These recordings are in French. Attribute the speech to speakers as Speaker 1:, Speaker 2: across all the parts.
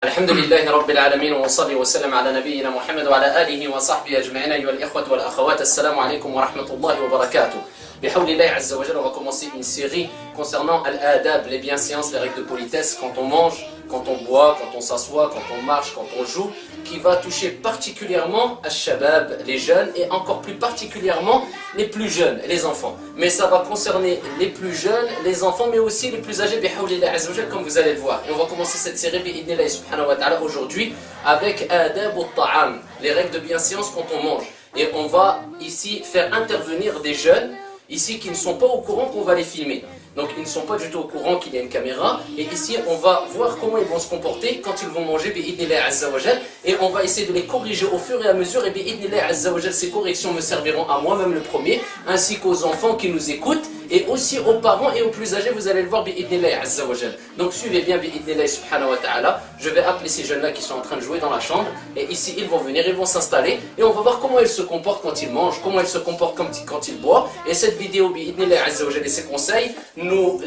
Speaker 1: الحمد لله رب العالمين وصلي وسلم على نبينا محمد وعلى آله وصحبه أجمعين أيها الإخوة والأخوات السلام عليكم ورحمة الله وبركاته. بحول الله عز وجل, on va commencer une série concernant l'adab, les bienséances, les règles de politesse quand on mange, quand on boit, quand on s'assoit, quand on marche, quand on joue, qui va toucher particulièrement al-shabab, les jeunes, et encore plus particulièrement les plus jeunes, les enfants. Mais ça va concerner les plus jeunes, les enfants, mais aussi les plus âgés, bihawlillah azza wa jal, comme vous allez le voir. Et on va commencer cette série bi'idnillah subhanahu wa ta'ala aujourd'hui avec adab al-ta'am, les règles de bienséance quand on mange. Et on va ici faire intervenir des jeunes ici qui ne sont pas au courant qu'on va les filmer. Donc ils ne sont pas du tout au courant qu'il y a une caméra. Et ici on va voir comment ils vont se comporter quand ils vont manger bi'idnillah azza wa jal. Et on va essayer de les corriger au fur et à mesure. Et bi'idnillah azza wa jal, ces corrections me serviront à moi-même le premier, ainsi qu'aux enfants qui nous écoutent, et aussi aux parents et aux plus âgés, vous allez le voir bi'idnillah azza wa jal. Donc suivez bien bi'idnillah subhanahu wa ta'ala. Je vais appeler ces jeunes-là qui sont en train de jouer dans la chambre. Et ici ils vont venir, ils vont s'installer. Et on va voir comment ils se comportent quand ils mangent, comment ils se comportent quand ils boivent. Et cette vidéo bi'idnillah azza wa jal et ses conseils, nous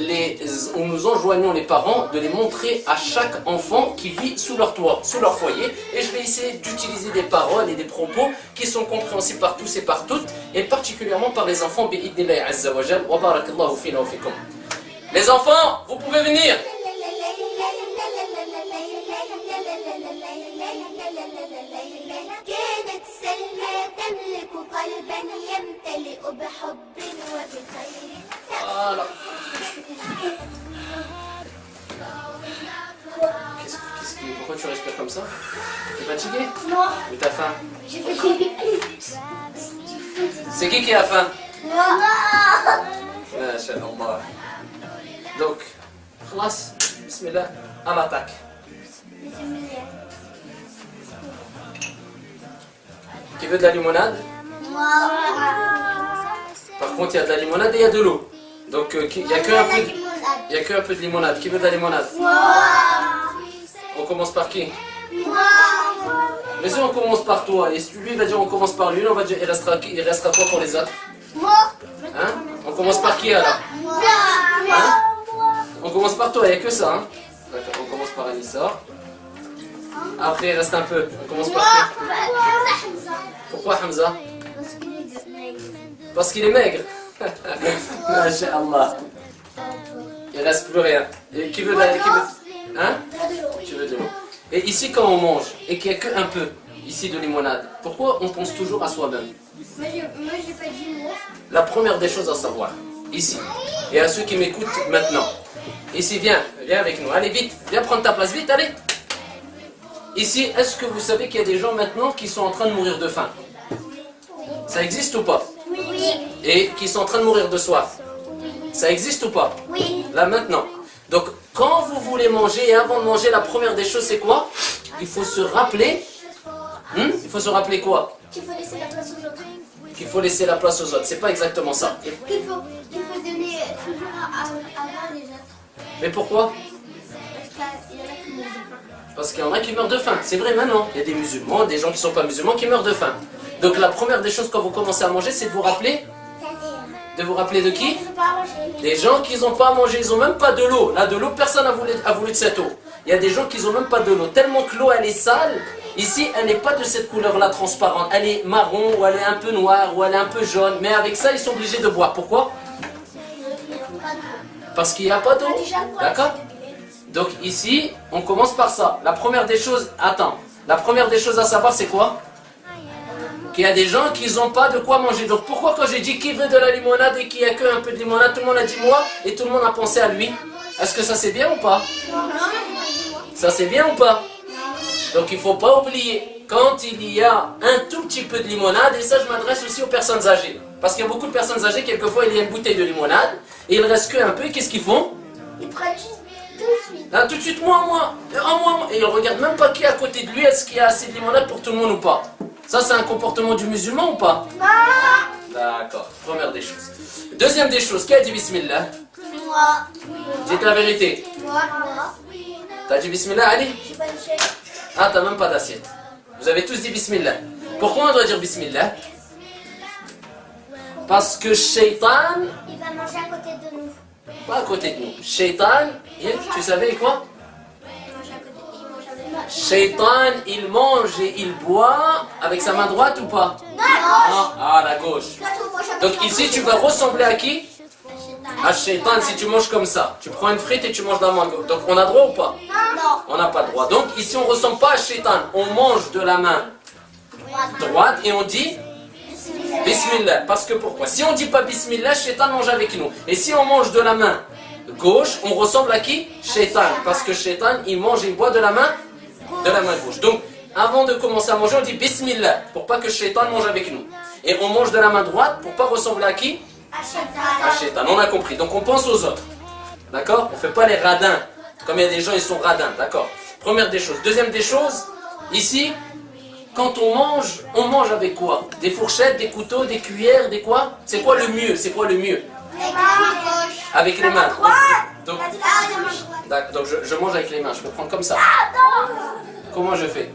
Speaker 1: enjoignons les parents de les montrer à chaque enfant qui vit sous leur toit, sous leur foyer. Et je vais essayer d'utiliser des paroles et des propos qui sont compréhensibles par tous et par toutes, et particulièrement par les enfants bi'idnillah azza wa jal. Wa barakallahu fina wa fikum. Les enfants, vous pouvez venir. Voilà. Pourquoi tu respires comme ça? T'es fatigué?
Speaker 2: Non.
Speaker 1: Mais t'as faim?
Speaker 2: J'ai fait
Speaker 1: C'est qui a faim?
Speaker 2: Non.
Speaker 1: Masha'Allah. Donc, khlas, bismillah, à l'attaque. Qui veut de la limonade?
Speaker 2: Moi.
Speaker 1: Par contre, il y a de la limonade et il y a de l'eau. Donc, il n'y a que un peu de limonade. Qui veut de la limonade?
Speaker 2: Moi.
Speaker 1: On commence par qui?
Speaker 2: Moi.
Speaker 1: Mais si on commence par toi, et si lui va dire on commence par lui, on va dire il restera quoi pour les autres?
Speaker 2: Moi.
Speaker 1: Hein? On commence par qui alors?
Speaker 2: Moi.
Speaker 1: Hein? On commence par toi, il n'y a que ça. Hein? D'accord, on commence par Anissa. Après il reste un peu. On commence par qui? Pourquoi Hamza? Parce qu'il est maigre. Masha'Allah. Il reste plus rien. Et qui veut de la... Hein? Tu veux de l'eau. Et ici quand on mange, et qu'il n'y a qu'un peu ici de limonade, pourquoi on pense toujours à soi-même?
Speaker 2: Moi j'ai pas dit moi.
Speaker 1: La première des choses à savoir, ici, et à ceux qui m'écoutent maintenant. Ici, viens avec nous. Allez vite, viens prendre ta place, vite, allez. Ici, est-ce que vous savez qu'il y a des gens maintenant qui sont en train de mourir de faim? Ça existe ou pas?
Speaker 2: Oui.
Speaker 1: Et qui sont en train de mourir de soif? Ça existe ou pas?
Speaker 2: Oui.
Speaker 1: Là maintenant. Donc, quand vous voulez manger et avant de manger, la première des choses c'est quoi? Il faut se rappeler. Il faut se rappeler quoi?
Speaker 2: Qu'il faut laisser la place aux autres.
Speaker 1: Qu'il faut laisser la place aux autres. C'est pas exactement ça.
Speaker 2: Qu'il faut donner toujours avant les autres.
Speaker 1: Mais pourquoi?
Speaker 2: Parce qu'il y en a qui meurent de faim.
Speaker 1: Parce qu'il y en a qui meurent de faim. C'est vrai maintenant. Il y a des musulmans, des gens qui ne sont pas musulmans qui meurent de faim. Donc la première des choses quand vous commencez à manger, c'est de vous rappeler. De vous rappeler de qui?
Speaker 2: Il faut pas manger.
Speaker 1: Les gens qui n'ont pas mangé, ils n'ont même pas de l'eau. Là, de l'eau, personne n'a voulu de cette eau. Il y a des gens qui n'ont même pas de l'eau. Tellement que l'eau, elle est sale. Ici, elle n'est pas de cette couleur-là transparente. Elle est marron, ou elle est un peu noire, ou elle est un peu jaune. Mais avec ça, ils sont obligés de boire. Pourquoi? Parce qu'il n'y a pas d'eau. D'accord? Donc ici, on commence par ça. La première des choses, attends. La première des choses à savoir, c'est quoi? Qu'il y a des gens qui n'ont pas de quoi manger. Donc pourquoi quand j'ai dit qui veut de la limonade et qu'il n'y a que un peu de limonade, tout le monde a dit moi et tout le monde a pensé à lui? Est-ce que ça c'est bien ou pas? Ça c'est bien ou pas? Donc il ne faut pas oublier, quand il y a un tout petit peu de limonade, et ça je m'adresse aussi aux personnes âgées. Parce qu'il y a beaucoup de personnes âgées, quelquefois il y a une bouteille de limonade, et il ne reste qu'un peu, et qu'est-ce qu'ils font?
Speaker 2: Ils prennent juste tout de suite.
Speaker 1: Là, tout de suite, moi. Et ils ne regardent même pas qui est à côté de lui, est-ce qu'il y a assez de limonade pour tout le monde ou pas? Ça c'est un comportement du musulman ou pas? D'accord, première des choses. Deuxième des choses, qui a dit bismillah?
Speaker 2: Moi.
Speaker 1: Dites la vérité.
Speaker 2: Moi.
Speaker 1: T'as dit bismillah, Ali?
Speaker 2: J'ai pas de chèque.
Speaker 1: Ah, t'as même pas d'assiette. Vous avez tous dit bismillah. Pourquoi on doit dire bismillah? Parce que Shaitan,
Speaker 2: Il va manger à côté de nous.
Speaker 1: pas à côté de nous. Shaitan, tu savais quoi?
Speaker 2: Il mange à côté. Il mange avec nous.
Speaker 1: Shaitan, il mange et il boit avec sa main droite ou pas? Non. Ah, la gauche. Donc ici, tu vas ressembler à qui? À Shaitan si tu manges comme ça. Tu prends une frite et tu manges de la main gauche. Donc on a droit ou pas?
Speaker 2: Non.
Speaker 1: On n'a pas le droit. Donc ici, on ne ressemble pas à Shaitan. On mange de la main droite et on dit Bismillah. Parce que pourquoi? Si on ne dit pas Bismillah, Shaitan mange avec nous. Et si on mange de la main gauche, on ressemble à qui? Shaitan. Parce que Shaitan, il mange et il boit de la main gauche. Donc, avant de commencer à manger, on dit Bismillah. Pour pas que Shaitan mange avec nous. Et on mange de la main droite pour pas ressembler à qui? À Shaitan. On a compris. Donc, on pense aux autres. D'accord? On ne fait pas les radins. Comme il y a des gens, ils sont radins. D'accord? Première des choses. Deuxième des choses, ici, quand on mange avec quoi? Des fourchettes, des couteaux, des cuillères, des quoi? C'est quoi le mieux? C'est quoi le mieux? Avec les mains. Donc je mange avec les mains. Je peux prendre comme ça. Comment je fais?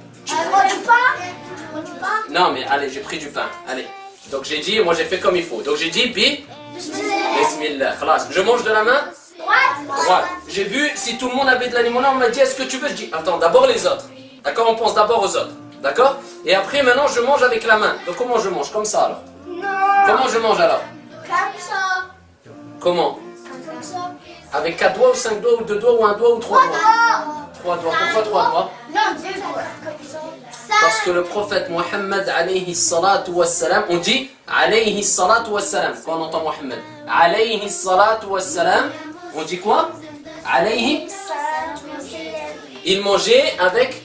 Speaker 1: Non, mais allez, j'ai pris du pain. Allez. Donc j'ai dit, moi j'ai fait comme il faut. Donc j'ai dit Bismillah. Je mange de la main droite. J'ai vu, si tout le monde avait de la limonade, on m'a dit, est-ce que tu veux? Je dis, attends, d'abord les autres. D'accord? On pense d'abord aux autres. D'accord? Et après, maintenant, je mange avec la main. Donc comment je mange? Comme ça alors?
Speaker 2: Non.
Speaker 1: Comment je mange alors?
Speaker 2: Comme ça.
Speaker 1: Comment?
Speaker 2: Comme ça.
Speaker 1: Avec 4 doigts ou 5 doigts ou 2 doigts ou 1 doigt ou 3 doigts? 3 doigts. Pourquoi 3 doigts?
Speaker 2: Non, 2 doigts. Comme ça.
Speaker 1: Parce que le prophète Mohammed alayhi salatu wassalam, on dit alayhi salatu wassalam. Quand on entend Mohammed, alayhi salatu wassalam, on dit quoi? Alayhi. Il mangeait avec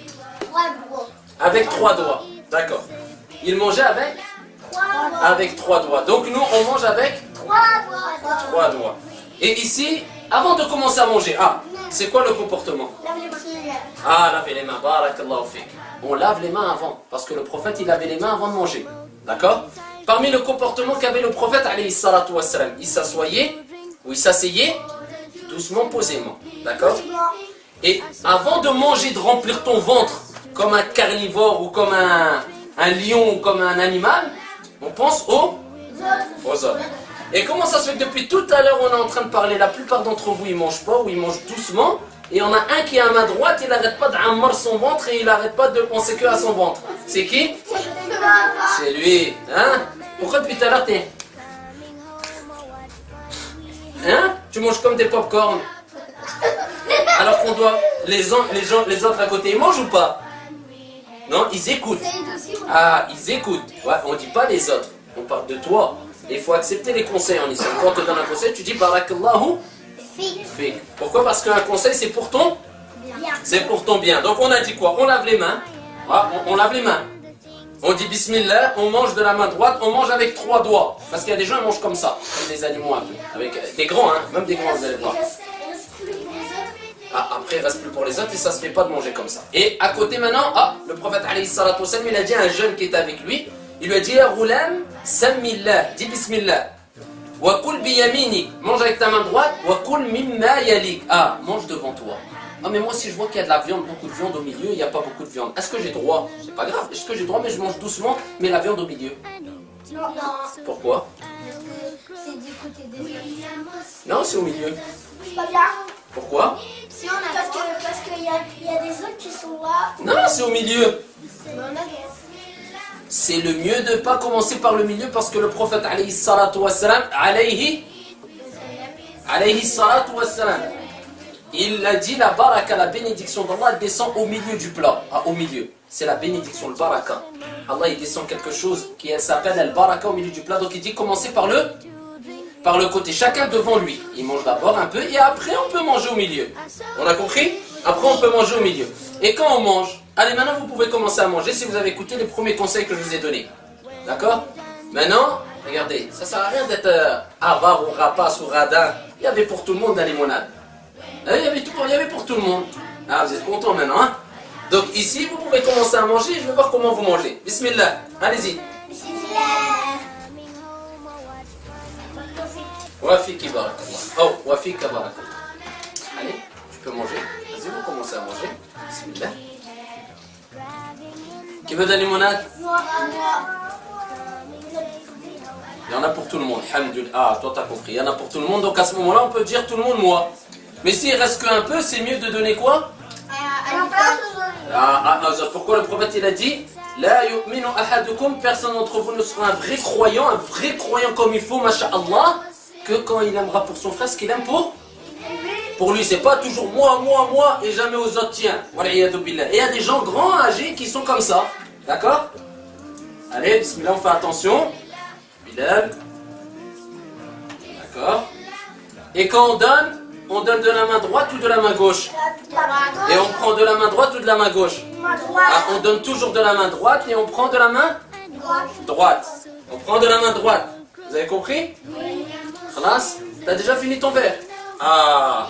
Speaker 1: 3 doigts. D'accord. Il mangeait avec 3 doigts. Donc nous, on mange avec 3 doigts. Et ici, avant de commencer à manger, c'est quoi le comportement? Laver les mains. Barakallahu fik. On lave les mains avant. Parce que le prophète, il lavait les mains avant de manger. D'accord? Parmi le comportement qu'avait le prophète, alayhi salatu wassalam, il s'assoyait, ou il s'asseyait, doucement, posément. D'accord? Et avant de manger, de remplir ton ventre, comme un carnivore ou comme un lion ou comme un animal, on pense aux autres. Et comment ça se fait que depuis tout à l'heure on est en train de parler, la plupart d'entre vous ils mangent pas ou ils mangent doucement, et on a un qui a la main droite, il n'arrête pas d'ammar son ventre et il n'arrête pas de penser que à son ventre. C'est qui? C'est lui. Hein? Pourquoi depuis tout à l'heure t'es... Hein? Tu manges comme des pop-corn. Alors qu'on doit... Les autres à côté, ils mangent ou pas? Non, ils écoutent. Ils écoutent. Ouais, on ne dit pas les autres. On parle de toi. Il faut accepter les conseils en islam. Quand on te donne un conseil, tu dis Barakallahu fik. Pourquoi? Parce qu'un conseil, c'est pour ton bien. C'est pour ton bien. Donc on a dit quoi? On lave les mains. On lave les mains. On dit Bismillah, on mange de la main droite, on mange avec 3 doigts. Parce qu'il y a des gens qui mangent comme ça, comme des animaux un peu. Avec des grands, même des grands, vous allez voir. Après, il ne reste plus pour les autres et ça ne se fait pas de manger comme ça. Et à côté maintenant, le prophète alayhi salatu wassalam, il a dit à un jeune qui était avec lui, il lui a dit, Ya Ghulam, Sammillah, dis Bismillah. Wa kul bi yaminik, mange avec ta main droite, wa kul mimma yalik. Mange devant toi. Mais moi si je vois qu'il y a de la viande, beaucoup de viande au milieu, il n'y a pas beaucoup de viande. Est-ce que j'ai droit? C'est pas grave. Est-ce que j'ai droit, mais je mange doucement, mais la viande au milieu?
Speaker 2: Non.
Speaker 1: Pourquoi?
Speaker 2: C'est du côté des autres.
Speaker 1: Non, c'est au milieu.
Speaker 2: C'est pas bien.
Speaker 1: Pourquoi?
Speaker 2: Parce qu'il y a des autres qui sont là.
Speaker 1: Non, c'est au milieu. C'est le mieux de ne pas commencer par le milieu parce que le prophète alayhi salatu wassalam, alayhi salatu wassalam, il a dit la baraka, la bénédiction d'Allah, elle descend au milieu du plat. Au milieu. C'est la bénédiction, le baraka. Allah il descend quelque chose qui s'appelle el baraka au milieu du plat. Donc il dit commencer par le côté. Chacun devant lui. Il mange d'abord un peu et après on peut manger au milieu. On a compris? Après on peut manger au milieu. Et quand on mange, allez maintenant vous pouvez commencer à manger si vous avez écouté les premiers conseils que je vous ai donnés. D'accord? Maintenant, regardez, ça sert à rien d'être avare ou rapace ou radin. Il y avait pour tout le monde la limonade. Il y avait pour tout le monde. Vous êtes contents maintenant, hein? Donc ici, vous pouvez commencer à manger. Je vais voir comment vous mangez. Bismillah, allez-y. Wafiki barakallah. Wafika barakallah. Allez, tu peux manger. Vas-y, vous commencez à manger. Bismillah. Qui veut de la limonade? Il y en a pour tout le monde. Alhamdulillah. Toi t'as compris. Il y en a pour tout le monde. Donc à ce moment-là, on peut dire tout le monde moi. Mais s'il reste qu'un peu, c'est mieux de donner quoi? pourquoi le prophète il a dit La yu'minu ahadukum, personne d'entre vous ne sera un vrai croyant comme il faut, masha'Allah, que quand il aimera pour son frère ce qu'il aime pour lui. C'est pas toujours moi et jamais aux autres, tiens. Et il y a des gens grands, âgés qui sont comme ça. D'accord? Allez, bismillah, on fait attention. Bilal. D'accord. Et quand on donne de la main droite ou de la main gauche? Et on prend de la main droite ou de la main gauche? Ah, on donne toujours de la main droite et on prend de la main droite. On prend de la main droite. Vous avez compris? Khalas? T'as déjà fini ton verre? Ah,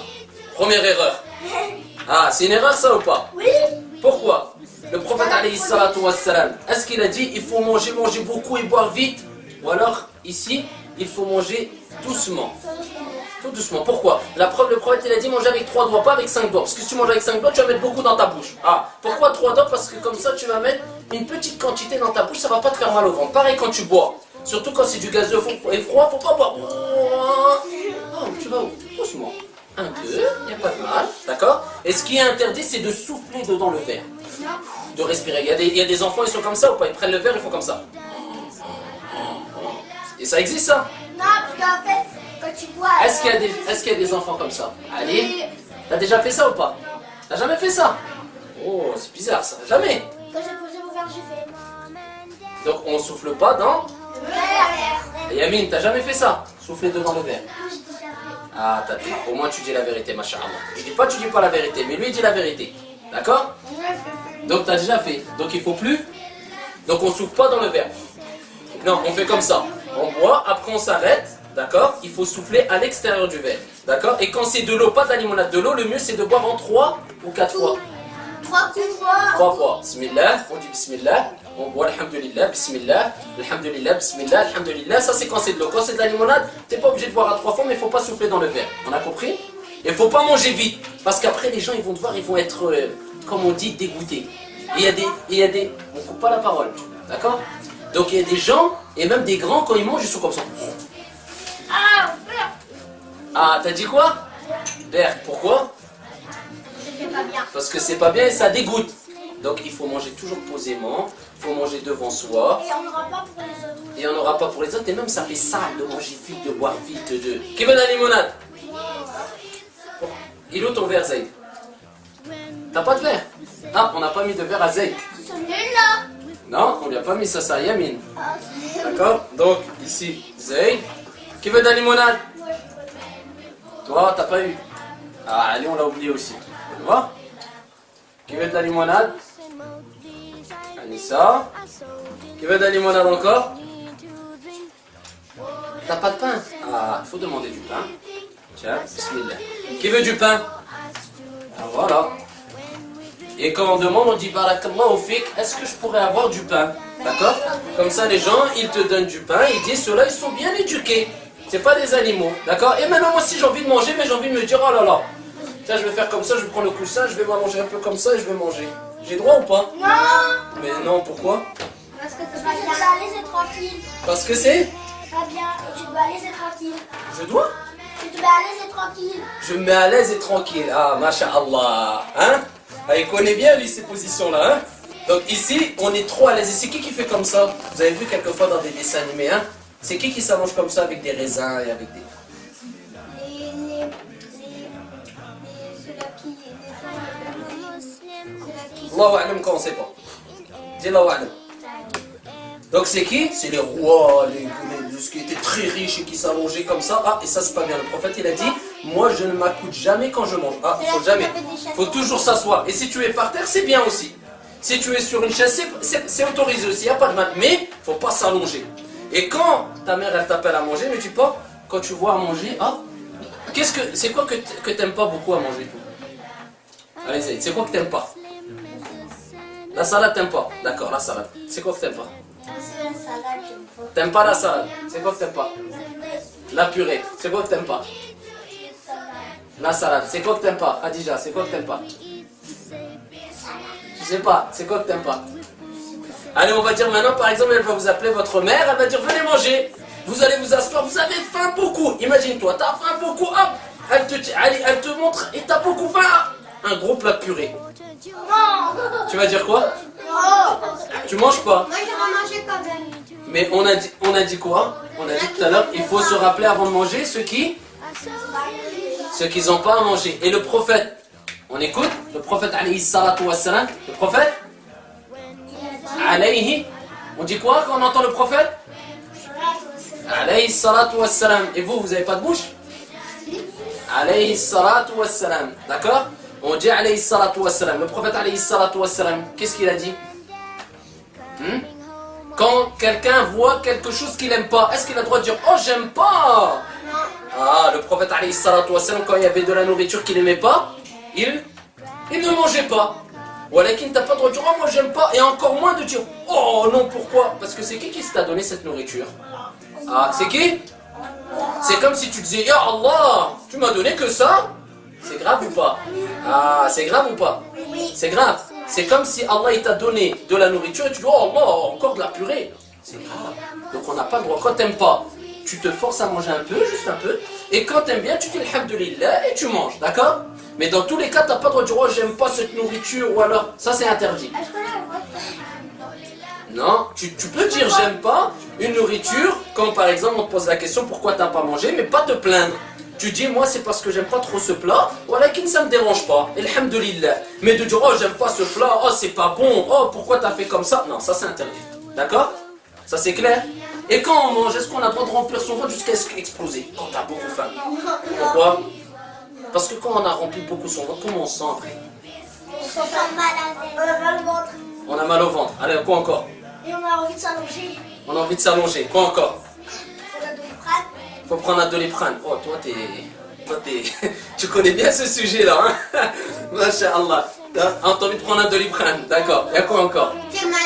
Speaker 1: première erreur. Ah, c'est une erreur ça ou pas?
Speaker 2: Oui.
Speaker 1: Pourquoi? Le prophète alayhi salatu wassalam, est-ce qu'il a dit il faut manger beaucoup et boire vite? Ou alors, ici, il faut manger doucement? Tout doucement. Pourquoi? La preuve, le prophète il a dit manger avec 3 doigts, pas avec 5 doigts. Parce que si tu manges avec 5 doigts, tu vas mettre beaucoup dans ta bouche. Ah, pourquoi 3 doigts? Parce que comme ça, tu vas mettre une petite quantité dans ta bouche, ça va pas te faire mal au ventre. Pareil quand tu bois. Surtout quand c'est du gazeux et froid, faut pas boire. Oh, tu vas où? Doucement. 1, 2, il n'y a pas de mal. D'accord? Et ce qui est interdit, c'est de souffler dedans le verre. De respirer. Il y a des enfants, ils sont comme ça ou pas? Ils prennent le verre, ils font comme ça. Et ça existe ça?
Speaker 2: Non, parce qu'en fait, quand tu bois...
Speaker 1: Est-ce qu'il y a des enfants comme ça? Allez, t'as déjà fait ça ou pas? T'as jamais fait ça? Oh, c'est bizarre ça. Jamais.
Speaker 2: Quand j'ai posé mon verre, j'ai fait...
Speaker 1: Donc on souffle pas dans...
Speaker 2: Le verre.
Speaker 1: Et Yamine, t'as jamais fait ça? Souffler dedans le verre. Ah, au moins tu dis la vérité, masha'Allah. Je dis pas tu dis pas la vérité, mais lui il dit la vérité. D'accord? Donc t'as déjà fait. Donc il faut plus. Donc on souffle pas dans le verre. Non, on fait comme ça. On boit, après on s'arrête. D'accord? Il faut souffler à l'extérieur du verre. D'accord? Et quand c'est de l'eau, pas de la limonade, de l'eau, le mieux c'est de boire en 3 ou 4 fois.
Speaker 2: 3 coups.
Speaker 1: 3 fois. Bismillah, on dit bismillah. On boit alhamdulillah, bismillah, alhamdulillah, bismillah, alhamdulillah. Ça c'est quand c'est de l'eau. Quand c'est de la limonade, t'es pas obligé de boire à 3 fois, mais il faut pas souffler dans le verre. On a compris? Et il faut pas manger vite. Parce qu'après les gens ils vont te voir, ils vont être, comme on dit, dégoûtés. Et il y a des... On coupe pas la parole. D'accord? Donc il y a des gens, et même des grands, quand ils mangent, ils sont comme ça. Ah, t'as dit quoi? Berk, pourquoi?
Speaker 2: C'est pas bien.
Speaker 1: Parce que c'est pas bien et ça dégoûte. Donc il faut manger toujours posément, il faut manger devant soi.
Speaker 2: Et on n'aura pas pour les autres.
Speaker 1: Et on n'aura pas pour les autres, et même ça fait sale de manger vite, de boire vite, de... Qui veut de la limonade? Il est où ton verre, Zayd? T'as pas de verre? Ah, on n'a pas mis de verre à Zayd.
Speaker 2: C'est celui-là.
Speaker 1: Non, on lui a pas mis ça, ça à Yamine.
Speaker 2: Ah,
Speaker 1: D'accord? Donc, ici, Zayd. Qui veut de la limonade? Toi, t'as pas eu. Ah, allez, on l'a oublié aussi. Tu vois? Qui veut de la limonade? Anissa. Qui veut de la limonade encore? T'as pas de pain? Ah, il faut demander du pain. Tiens, bismillah. Qui veut du pain? Ah, voilà. Et quand on demande, on dit barakallahu fik, est-ce que je pourrais avoir du pain? D'accord? Comme ça, les gens, ils te donnent du pain, ils disent ceux-là, ils sont bien éduqués. C'est pas des animaux. D'accord? Et maintenant, moi aussi, j'ai envie de manger, mais j'ai envie de me dire, oh là là. Tiens, je vais faire comme ça, je vais prendre le coussin, je vais manger un peu comme ça et je vais manger. J'ai droit ou pas?
Speaker 2: non.
Speaker 1: Mais non, pourquoi?
Speaker 2: Parce que tu dois laisser tranquille.
Speaker 1: Parce que c'est...
Speaker 2: Pas bien. Et tu dois laisser tranquille.
Speaker 1: Je dois?
Speaker 2: Tu dois laisser tranquille.
Speaker 1: Je me mets à l'aise et tranquille. Ah, masha'Allah. Hein? Ah, il connaît bien, lui, ces positions-là. Hein? Donc ici, on est trop à l'aise. Et c'est qui fait comme ça? Vous avez vu quelquefois dans des dessins animés, hein? C'est qui s'allonge comme ça avec des raisins et avec des...
Speaker 2: Ceux-là qui...
Speaker 1: Allahu a'lam quand on sait pas. Dis Allahu a'lam. Donc c'est qui? C'est les rois, ceux qui étaient très riches et qui s'allongeaient comme ça. Ah, et ça c'est pas bien. Le prophète il a dit, moi je ne m'accoute jamais quand je mange. Ah, il faut jamais. Il faut toujours s'asseoir. Et si tu es par terre, c'est bien aussi. Si tu es sur une chaise, c'est autorisé aussi, il n'y a pas de mal. Mais il ne faut pas s'allonger. Et quand ta mère elle t'appelle à manger, ne dis pas, quand tu vois à manger, ah, c'est quoi que t'aimes pas beaucoup à manger toi? Allez, Zayd, c'est quoi que t'aimes pas? La salade t'aimes pas? D'accord, la salade. C'est quoi que t'aimes pas?
Speaker 2: C'est la salade, j'aime pas.
Speaker 1: T'aimes pas la salade? C'est quoi que t'aimes pas? La purée. C'est quoi que t'aimes pas? La salade. C'est quoi que t'aimes pas? Adija, c'est quoi que t'aimes pas? Je sais pas. C'est quoi que t'aimes pas? Allez, on va dire maintenant, par exemple, elle va vous appeler votre mère, elle va dire venez manger. Vous allez vous asseoir, vous avez faim beaucoup. Imagine-toi, t'as faim beaucoup, hop. Elle te montre et t'as beaucoup faim. Un gros plat de purée.
Speaker 2: Non.
Speaker 1: Tu vas dire quoi?
Speaker 2: Non.
Speaker 1: Tu manges pas.
Speaker 2: Moi, je vais manger quand même.
Speaker 1: Mais on a dit quoi? On a dit tout à l'heure, il faut se rappeler avant de manger ceux qui n'ont pas à manger. Et le prophète, on écoute, le prophète alayhi salatu wassalam, le prophète alayhi, on dit quoi quand on entend le prophète? Alayhi salatu wassalam. Et vous n'avez pas de bouche? Alayhi salatu wassalam. D'accord? On dit alayhi salatu wassalam. Le prophète alayhi salatu wassalam, qu'est-ce qu'il a dit? Quand quelqu'un voit quelque chose qu'il n'aime pas, est-ce qu'il a le droit de dire oh j'aime pas? Ah, le prophète alayhi salatu wassalam, quand il y avait de la nourriture qu'il n'aimait pas, il ne mangeait pas. Walakin t'as pas le droit de dire oh moi j'aime pas, et encore moins de dire oh non pourquoi? Parce que c'est qui t'a donné cette nourriture? Ah, c'est qui? C'est comme si tu disais ya Allah, tu m'as donné que ça? C'est grave ou pas? Ah, c'est grave ou pas? C'est grave. C'est comme si Allah il t'a donné de la nourriture et tu dis oh Allah, encore de la purée. C'est grave. Donc on n'a pas le droit. Quand t'aimes pas, tu te forces à manger un peu, juste un peu. Et quand t'aimes bien, tu dis alhamdulillah et tu manges, d'accord? Mais dans tous les cas, t'as pas le droit de dire oh j'aime pas cette nourriture ou alors ça c'est interdit. Non, tu peux dire j'aime pas une nourriture quand par exemple on te pose la question pourquoi t'as pas mangé, mais pas te plaindre. Tu dis moi c'est parce que j'aime pas trop ce plat, voilà qui ça me dérange pas, alhamdulillah. Mais de dire oh j'aime pas ce plat, oh c'est pas bon, oh pourquoi t'as fait comme ça, non ça c'est interdit. D'accord? Ça c'est clair? Et quand on mange, est-ce qu'on a le droit de remplir son ventre jusqu'à exploser quand t'as beaucoup faim? Pourquoi? Parce que quand on a rempli beaucoup son ventre, comment on se sent après?
Speaker 2: On se sent malade. On a mal au ventre.
Speaker 1: On a mal au ventre. Allez, quoi encore?
Speaker 2: Et on a envie de s'allonger.
Speaker 1: On a envie de s'allonger. Quoi encore?
Speaker 2: On a de Doliprane.
Speaker 1: Faut prendre un Doliprane. Oh, toi, tu connais bien ce sujet-là, hein? Masha'Allah. T'as envie de prendre un Doliprane. D'accord. Et quoi encore?
Speaker 2: T'es malade.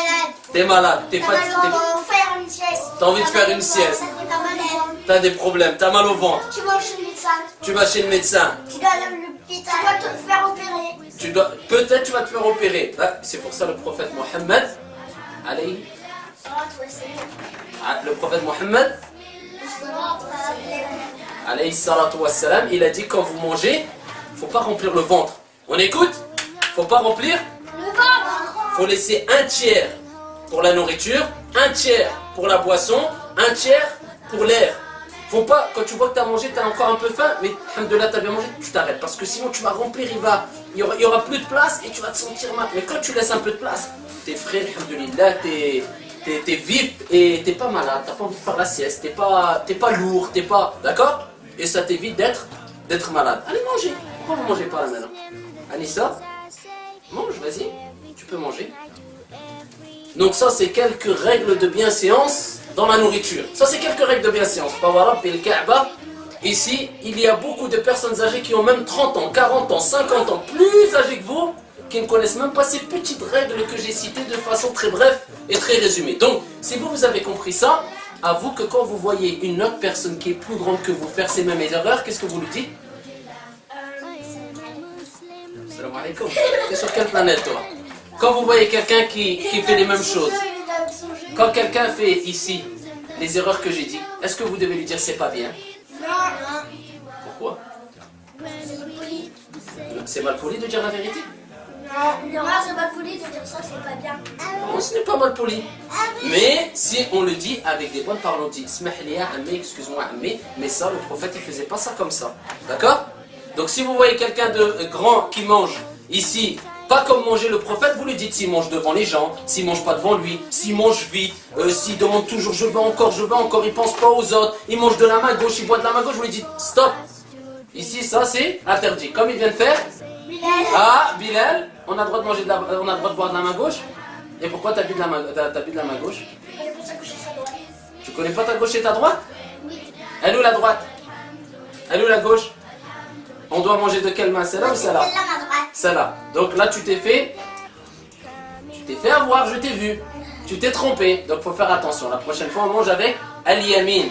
Speaker 1: T'es malade. T'es
Speaker 2: T'as
Speaker 1: fatigué.
Speaker 2: mal au ventre. Faire une sieste.
Speaker 1: T'as envie de faire une sieste.
Speaker 2: T'as mal au ventre.
Speaker 1: T'as des problèmes. T'as mal au ventre.
Speaker 2: Tu vas chez le médecin.
Speaker 1: Tu vas chez le médecin.
Speaker 2: Tu dois aller à l'hôpital. Tu dois te faire opérer.
Speaker 1: Peut-être tu vas te faire opérer. C'est pour ça le prophète Mohammed, le prophète Mohammed, alayhi salatu wassalam, il a dit quand vous mangez, faut pas remplir le ventre. On écoute? Faut pas remplir?
Speaker 2: Le ventre.
Speaker 1: Faut laisser un tiers pour la nourriture, un tiers pour la boisson, un tiers pour l'air. Faut pas, quand tu vois que tu as mangé, tu as encore un peu faim, mais alhamdoulilah, tu as bien mangé, tu t'arrêtes. Parce que sinon, tu vas remplir, il y aura plus de place et tu vas te sentir mal. Mais quand tu laisses un peu de place, t'es frais, alhamdoulilah, t'es vif et t'es pas malade, t'as pas envie de faire la sieste, t'es pas lourd, t'es pas. D'accord? Et ça t'évite d'être malade. Allez, manger. Pourquoi vous mangez pas là maintenant? Anissa, mange, vas-y, tu peux manger. Donc, ça, c'est quelques règles de bienséance dans la nourriture. Ça, c'est quelques règles de bienséance. Ici, il y a beaucoup de personnes âgées qui ont même 30 ans, 40 ans, 50 ans, plus âgées que vous, qui ne connaissent même pas ces petites règles que j'ai citées de façon très brève et très résumée. Donc, si vous avez compris ça, à vous que quand vous voyez une autre personne qui est plus grande que vous faire ces mêmes erreurs, qu'est-ce que vous lui dites? Salam alaikum. T'es sur quelle planète, toi? Quand vous voyez quelqu'un qui fait les mêmes choses, quand quelqu'un fait ici les erreurs que j'ai dit, est-ce que vous devez lui dire c'est pas bien?
Speaker 2: Non.
Speaker 1: Pourquoi? C'est mal poli de dire la vérité?
Speaker 2: Non, c'est mal poli de dire ça, c'est pas bien.
Speaker 1: Non, ce n'est pas mal poli. Mais si on le dit avec des bonnes paroles, on dit Smahliya Ammé, excuse-moi Ammé, mais ça, le prophète, il faisait pas ça comme ça. D'accord? Donc si vous voyez quelqu'un de grand qui mange ici, pas comme manger le prophète, vous lui dites s'il mange devant les gens, s'il mange pas devant lui, s'il mange vite, s'il demande toujours je veux encore, il pense pas aux autres, il mange de la main gauche, il boit de la main gauche, vous lui dites stop. Ici, ça c'est interdit. Comme il vient de faire. Ah, Bilal, on a le droit de manger on a le droit de boire de la main gauche. Et pourquoi t'as bu de la main gauche? Tu connais pas ta gauche et ta droite? Elle est où la droite? Elle est où la gauche? On doit manger de quelle main? Celle-là ou celle-là?
Speaker 2: Celle-là, ma droite.
Speaker 1: Celle-là. Donc là, tu t'es fait avoir, je t'ai vu. Tu t'es trompé. Donc faut faire attention. La prochaine fois, on mange avec al-yamin.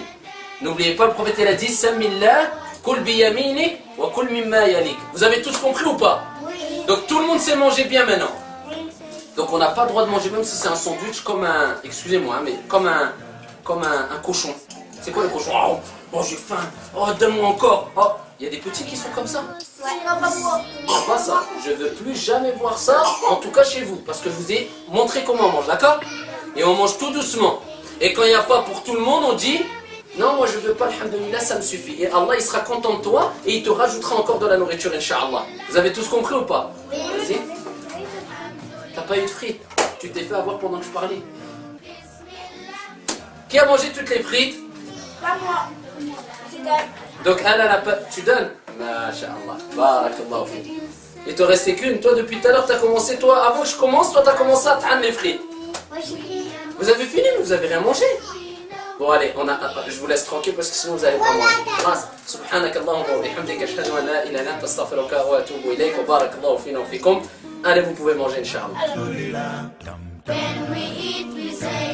Speaker 1: N'oubliez pas, le prophète il a dit Samillah, kul bi yaminik wa kul mimma yalik. Vous avez tous compris ou pas?
Speaker 2: Oui.
Speaker 1: Donc tout le monde sait manger bien maintenant.
Speaker 2: Oui.
Speaker 1: Donc on n'a pas le droit de manger, même si c'est un sandwich, comme un. Excusez-moi, mais comme un cochon. C'est quoi le cochon? Oh, j'ai faim. Oh, donne-moi encore. Oh, il y a des petits qui sont comme ça.
Speaker 2: Ouais, non, pas moi.
Speaker 1: Non, pas ça. Je veux plus jamais voir ça, en tout cas chez vous. Parce que je vous ai montré comment on mange, d'accord? Et on mange tout doucement. Et quand il n'y a pas pour tout le monde, on dit non, moi je veux pas, alhamdoulilah, ça me suffit. Et Allah il sera content de toi et il te rajoutera encore de la nourriture, Inch'Allah. Vous avez tous compris ou pas?
Speaker 2: Oui.
Speaker 1: Vas-y. T'as pas eu de frites? Tu t'es fait avoir pendant que je parlais. Qui a mangé toutes les frites?
Speaker 2: Pas moi. Je donne.
Speaker 1: Donc elle a pas. Tu donnes? Masha'Allah. Barakallahu fik. Il te restait qu'une. Toi depuis tout à l'heure t'as commencé. Toi avant que je commence, toi t'as commencé à prendre les frites.
Speaker 2: Moi, j'ai dit.
Speaker 1: Vous avez fini mais vous avez rien mangé. Bon allez, je vous laisse tranquille parce que sinon vous allez pas manger. Grâce. Subhanak Allahumma wa bihamdika ashhadu an la ilaha illa anta astaghfiruka wa atubu ilayk wa barakallahu fina wa fikum. Allez, vous pouvez manger Inch'Allah.
Speaker 2: When we eat, we say